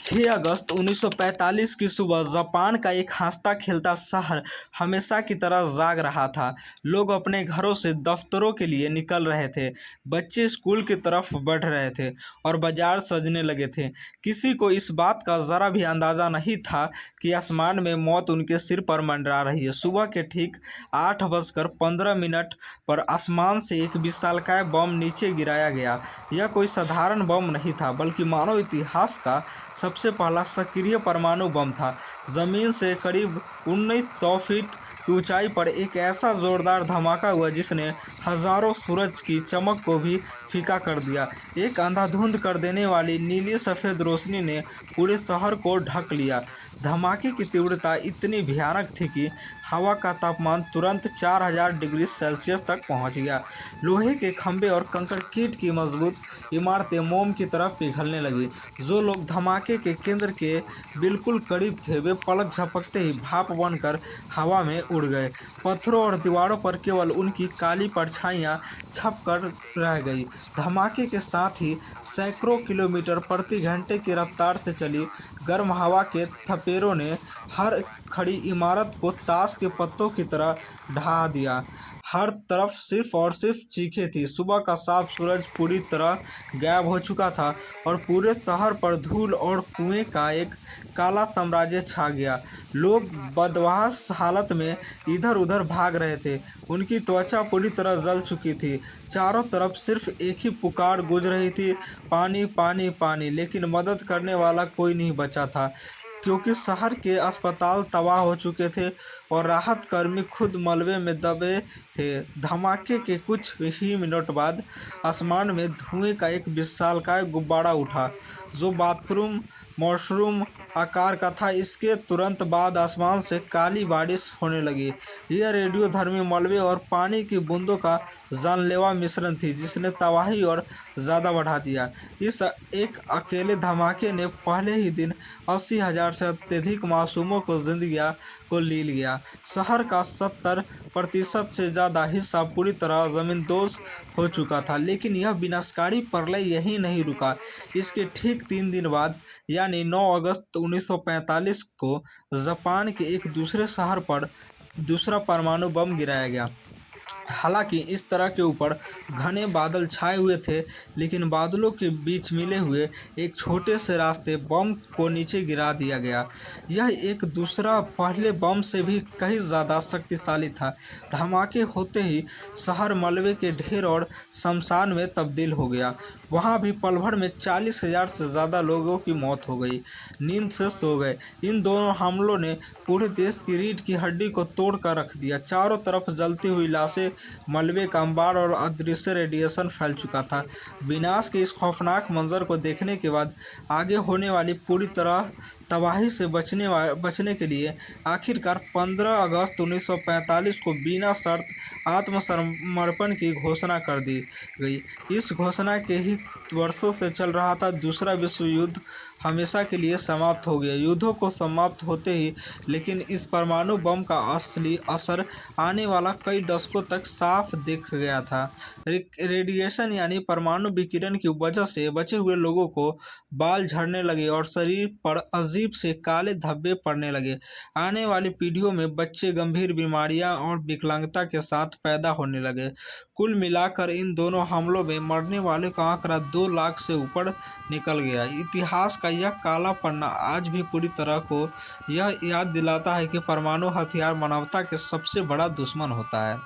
6 अगस्त 1945 की सुबह जापान का एक हंसता खेलता शहर हमेशा की तरह जाग रहा था। लोग अपने घरों से दफ्तरों के लिए निकल रहे थे, बच्चे स्कूल की तरफ बढ़ रहे थे और बाजार सजने लगे थे। किसी को इस बात का जरा भी अंदाजा नहीं था कि आसमान में मौत उनके सिर पर मंडरा रही है। सुबह के ठीक 8:15 पर आसमान से एक विशालकाय बम नीचे गिराया गया। यह कोई साधारण बम नहीं था, बल्कि मानव इतिहास का सबसे पहला सक्रिय परमाणु बम था। जमीन से करीब 1900 फीट की ऊंचाई पर एक ऐसा जोरदार धमाका हुआ जिसने हजारों सूरज की चमक को भी फीका कर दिया। एक अंधाधुंध कर देने वाली नीली सफ़ेद रोशनी ने पूरे शहर को ढक लिया। धमाके की तीव्रता इतनी भयानक थी कि हवा का तापमान तुरंत 4000 डिग्री सेल्सियस तक पहुंच गया। लोहे के खंभे और कंक्रीट की मजबूत इमारतें मोम की तरह पिघलने लगी। जो लोग धमाके के केंद्र के बिल्कुल करीब थे, वे पलक झपकते ही भाप बनकर हवा में उड़ गए। पत्थरों और दीवारों पर केवल उनकी काली परछाइयां छप कर रह गई। धमाके के साथ ही सैकड़ों किलोमीटर प्रति घंटे की रफ्तार से चली गर्म हवा के थपेड़ों ने हर खड़ी इमारत को ताश के पत्तों की तरह ढहा दिया। हर तरफ सिर्फ और सिर्फ चीखें थी। सुबह का साफ सूरज पूरी तरह गायब हो चुका था और पूरे शहर पर धूल और कुएं का एक काला साम्राज्य छा गया। लोग बदहवास हालत में इधर उधर भाग रहे थे, उनकी त्वचा पूरी तरह जल चुकी थी। चारों तरफ सिर्फ एक ही पुकार गूंज रही थी, पानी पानी पानी। लेकिन मदद करने वाला कोई नहीं बचा था, क्योंकि शहर के अस्पताल तबाह हो चुके थे और राहत कर्मी खुद मलबे में दबे थे। धमाके के कुछ ही मिनट बाद आसमान में धुएं का एक विशालकाय गुब्बारा उठा, जो बाथरूम मशरूम आकार का था। इसके तुरंत बाद आसमान से काली बारिश होने लगी। यह रेडियोधर्मी मलबे और पानी की बूंदों का जानलेवा मिश्रण थी, जिसने तबाही और ज़्यादा बढ़ा दिया। इस एक अकेले धमाके ने पहले ही दिन 80,000 से अत्यधिक मासूमों को जिंदगियां को ले लिया। शहर का 70% से ज़्यादा हिस्सा पूरी तरह ज़मींदोज़ हो चुका था। लेकिन यह विनाशकारी प्रलय यहीं नहीं रुका। इसके ठीक 3 दिन बाद, यानी 9 अगस्त 1945 को जापान के एक दूसरे शहर पर दूसरा परमाणु बम गिराया गया। हालांकि इस तरह के ऊपर घने बादल छाए हुए थे, लेकिन बादलों के बीच मिले हुए एक छोटे से रास्ते बम को नीचे गिरा दिया गया। यह एक दूसरा पहले बम से भी कहीं ज़्यादा शक्तिशाली था। धमाके होते ही शहर मलबे के ढेर और शमशान में तब्दील हो गया। वहाँ भी पल भर में 40,000 से ज़्यादा लोगों की मौत हो गई, नींद से सो गए। इन दोनों हमलों ने पूरे देश की रीढ़ की हड्डी को तोड़ कर रख दिया। चारों तरफ जलती हुई लाशें, मलबे का अंबार और अदृश्य रेडिएशन फैल चुका था। विनाश के इस खौफनाक मंजर को देखने के बाद आगे होने वाली पूरी तरह तबाही से बचने के लिए आखिरकार 15 अगस्त 1945 को बिना शर्त आत्मसमर्पण की घोषणा कर दी गई। इस घोषणा के ही वर्षों से चल रहा था दूसरा विश्व युद्ध हमेशा के लिए समाप्त हो गया। युद्धों को समाप्त होते ही, लेकिन इस परमाणु बम का असली असर आने वाला कई दशकों तक साफ दिख गया था। रेडिएशन यानी परमाणु विकिरण की वजह से बचे हुए लोगों को बाल झड़ने लगे और शरीर पर अजीब से काले धब्बे पड़ने लगे। आने वाली पीढ़ियों में बच्चे गंभीर बीमारियां और विकलांगता के साथ पैदा होने लगे। कुल मिलाकर इन दोनों हमलों में मरने वालों का आंकड़ा 2 लाख से ऊपर निकल गया। इतिहास का यह काला पन्ना आज भी पूरी तरह को यह याद दिलाता है कि परमाणु हथियार मानवता के सबसे बड़ा दुश्मन होता है।